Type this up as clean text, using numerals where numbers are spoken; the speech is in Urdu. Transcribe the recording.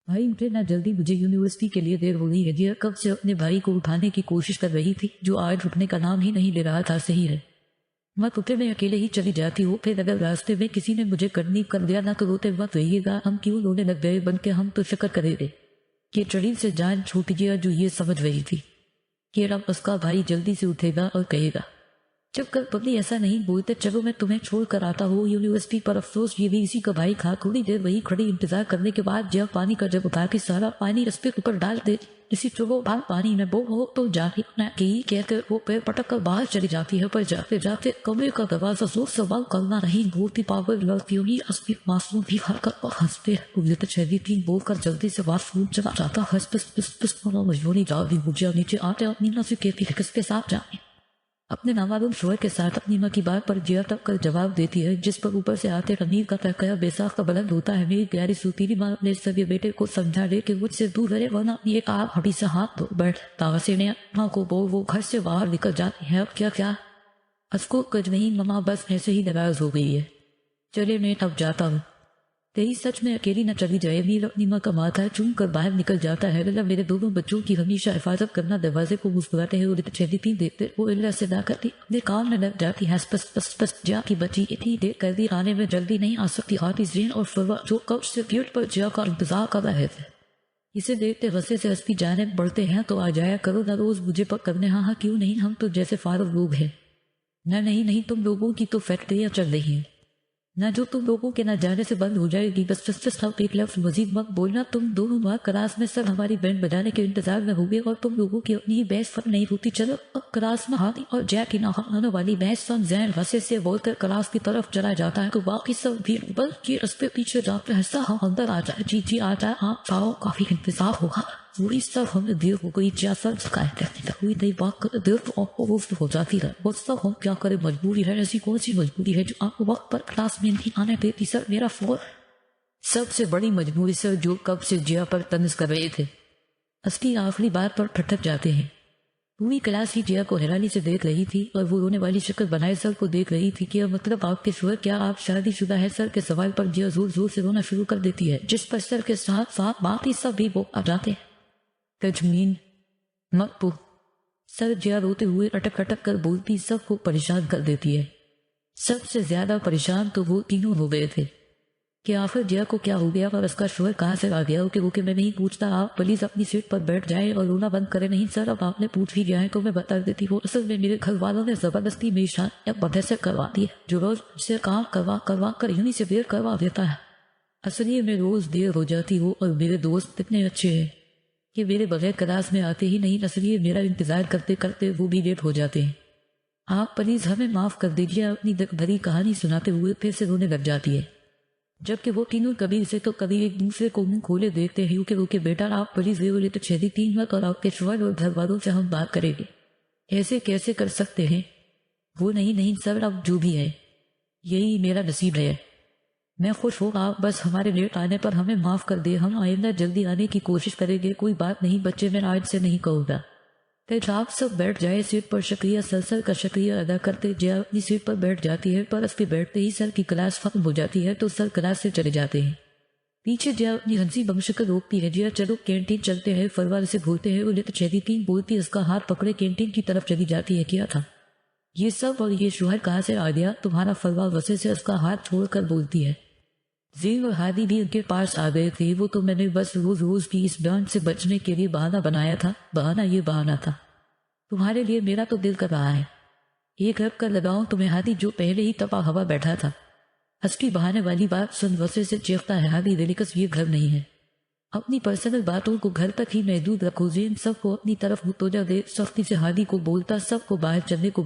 بھائی اٹھنا جلدی، مجھے یونیورسٹی کے لیے دیر ہو گئی ہے۔ جیا کب سے اپنے بھائی کو اٹھانے کی کوشش کر رہی تھی، جو آج اٹھنے کا نام ہی نہیں لے رہا تھا۔ صحیح ہے، مت اٹھے، میں اکیلے ہی چلی جاتی ہوں، پھر اگر راستے میں کسی نے مجھے کرنی کر دیا نہ تو روتے مت رہیے گا۔ ہم کیوں رونے لگ گئے بن کے، ہم تو شکر کرے گے۔ یہ چڑی سے جان چھوٹ گیا جو یہ سمجھ رہی تھی کہ اب اس کا بھائی جلدی سے اٹھے گا اور کہے گا جب کل پبلی ایسا نہیں بولتے، چلو میں تمہیں چھوڑ کر آتا ہوں یونیورسٹی پر۔ افسوس یہ بھی اسی کا بھائی تھا۔ تھوڑی دیر وہی کھڑی انتظار کرنے کے بعد جب پانی کا جب اٹھا کے سارا پانی اس پہ اوپر ڈال دے، اسی چلو بھاگ پانی میں بو ہو تو جاتی نہ کی کہہ کر وہ پیر پٹک کر باہر چلی جاتی ہے۔ پر جاتے جاتے کمرے کا دروازہ زور سے بند کرنا نہیں بھولتی۔ پاگل لڑکیوں ہی اصلی معصوم بھی ہر کر اور ہنستے ہیں۔ شہری تین بول کر جلدی سے واش روم چلا جاتا ہے۔ پس پس پس مجبوری جاتی بجیا نیچے آتے اپنی نہ سے کہتی ہے کس کے ساتھ جانے۔ اپنے نامعلوم شوہر کے ساتھ اپنی ماں کی بات پر جیا تک کر جواب دیتی ہے، جس پر اوپر سے آتے رمیر کا تحقیہ بے ساختہ بلند ہوتا ہے۔ میری پیاری سوتیلی ماں اپنے سبھی بیٹے کو سمجھا دے کہ مجھ سے دور رہے ورنہ یہ آپ ہڈی سے ہاتھ دھو بیٹھ تاغسے نے ماں کو بول وہ گھر سے باہر نکل جاتی ہے۔ اب کیا اس کو کچھ نہیں، ماما بس ایسے ہی ناراض ہو گئی ہے، چلے میں اب جاتا ہوں۔ تیری سچ میں اکیلی نہ چلی جائے۔ میر اپنی ماں کا ماتھا چوم کر باہر نکل جاتا ہے۔ اللہ میرے دونوں بچوں کی ہمیشہ حفاظت کرنا۔ دروازے کو مسکراتے ہیں اور چھیدی دیکھتے وہ اللہ سے نہ کرتی اپنے کام میں لگ جاتی ہے۔ پس پس پس جا کی بچی اتنی دیر کر دی، آنے میں جلدی نہیں آ سکتی۔ ہاتھی زین اور فروا جو کب سے گیٹ پر جیا کا انتظار کر رہے تھے، اسے دیکھتے غصے سے اس کی جانب بڑھتے ہیں تو آ جایا کرو نہ روز مجھے پر کرنے۔ ہاں کیوں نہیں، ہم تو جیسے فارغ لوگ ہیں۔ نہ نہیں، تم لوگوں کی تو فیکٹریاں چل رہی ہیں نہ، جو تم لوگوں کے نہ جانے سے بند ہو جائے گی۔ بس ہم ایک لفظ مزید مت بولنا۔ تم دونوں بار کلاس میں سب ہماری بینڈ بجانے کے انتظار میں ہوگے اور تم لوگوں کی اپنی ہی بحث فرق نہیں ہوتی۔ چلو اب کلاس میں ہاتھی اور جے کی نہ آنے والی بحث سن زین غصے سے بول کر کلاس کی طرف چلا جاتا ہے تو باقی سب بھی بس یہ اس پہ پیچھے جاتے ہیں۔ ایسا ہم اندر آ جائے، جی آ جائے، آپ چاہو کافی انتظار ہوگا۔ وہی سب ہمیں دیر ہو گئی، جیا سر شکایت کرنے ہوئی نئی بات کر دیر تو آپ کو ہو جاتی ہے۔ وہ سب ہم کیا کرے، مجبوری ہے۔ ایسی کون سی مجبوری ہے جو آپ کو وقت پر کلاس میں نہیں آنے دیتی؟ سر میرا فون سب سے بڑی مجبوری سر جو کب سے جیا پر طنز کر رہے تھے اس کی آخری بات پر پھٹک جاتے ہیں۔ پوری کلاس ہی جیا کو حیرانی سے دیکھ رہی تھی اور وہ رونے والی شکل بنائے سر کو دیکھ رہی تھی کہ مطلب آپ کے شوہر کیا آپ شادی شدہ ہے؟ سر کے سوال پر جیا زور زور سے رونا شروع کر دیتی ہے، جس پر سر کے ساتھ ساتھ باقی سب بھی وہ آ جاتے ہیں۔ تجمین مت پو سر جیا روتے ہوئے اٹک اٹک کر بولتی سب کو پریشان کر دیتی ہے۔ سب سے زیادہ پریشان تو وہ تینوں ہو گئے تھے کہ آخر جیا کو کیا ہو گیا اور اس کا شوہر کہاں سے آ گیا۔ اوکے میں نہیں پوچھتا، آپ پلیز اپنی سیٹ پر بیٹھ جائیں اور رونا بند کریں۔ نہیں سر اب آپ نے پوچھ ہی گیا ہے تو میں بتا دیتی ہوں، اصل میں میرے گھر والوں نے زبردستی میری شادی بدھے سے کروا دی ہے، جو روز سے کام کروا کر یونی سے دیر کروا دیتا ہے۔ اصل میں روز دیر ہو جاتی ہوں اور میرے دوست اتنے اچھے ہیں کہ میرے بغیر کلاس میں آتے ہی نہیں، اس لیے میرا انتظار کرتے کرتے وہ بھی لیٹ ہو جاتے ہیں۔ آپ پلیز ہمیں معاف کر دیجیے۔ اپنی بھری کہانی سناتے ہوئے پھر سے رونے لگ جاتی ہے، جبکہ وہ تینوں کبھی سے تو کبھی ایک دوسرے کو منہ کھولے دیکھتے ہیں کہ بیٹا آپ پلیز یہ تو چھیدی تین وقت اور آپ کے شوہر اور گھر والوں سے ہم بات کریں گے۔ ایسے کیسے کر سکتے ہیں؟ وہ نہیں سر اب جو بھی ہے یہی میرا نصیب ہے۔ میں خوش ہوں، آپ بس ہمارے لیٹ آنے پر ہمیں معاف کر دے، ہم آئندہ جلدی آنے کی کوشش کریں گے۔ کوئی بات نہیں بچے، میں آج سے نہیں کہوں گا۔ پھر آپ سب بیٹھ جائے سیٹ پر۔ شکریہ سر کا شکریہ ادا کرتے جیا اپنی سیٹ پر بیٹھ جاتی ہے، پر اس پہ بیٹھتے ہی سر کی کلاس ختم ہو جاتی ہے تو سر کلاس سے چلے جاتے ہیں۔ پیچھے جیا اپنی ہنسی بمشکل روکتی ہے، جیا چلو کینٹین چلتے ہیں۔ فروار سے بولتے ہیں، انہیں تو چھیدی تین بولتی اس کا ہاتھ پکڑے کینٹین کی طرف چلی جاتی ہے۔ کیا تھا یہ سب اور یہ شوہر کہاں سے آ گیا تمہارا؟ فروار غصے سے اس کا ہاتھ چھوڑ کر بولتی ہے۔ زین اور ہادی بھی ان کے پاس آ گئے تھے۔ وہ تو میں نے بس روز بھی اس بانڈ سے بچنے کے لیے بہانہ بنایا تھا۔ بہانہ تھا تمہارے لیے، میرا تو دل کر رہا ہے ایک رب کر لگاؤں تمہیں۔ ہادی جو پہلے ہی تپا ہوا بیٹھا تھا اصلی بہانے والی بات سن غصے سے چیختا ہے، ہادی ریلیکس یہ گھر نہیں ہے، اپنی پرسنل باتوں کو گھر تک ہی محدود رکھو۔ زین سب کو اپنی طرف متوجہ دے سختی سے ہادی کو بولتا، سب کو باہر چلنے کو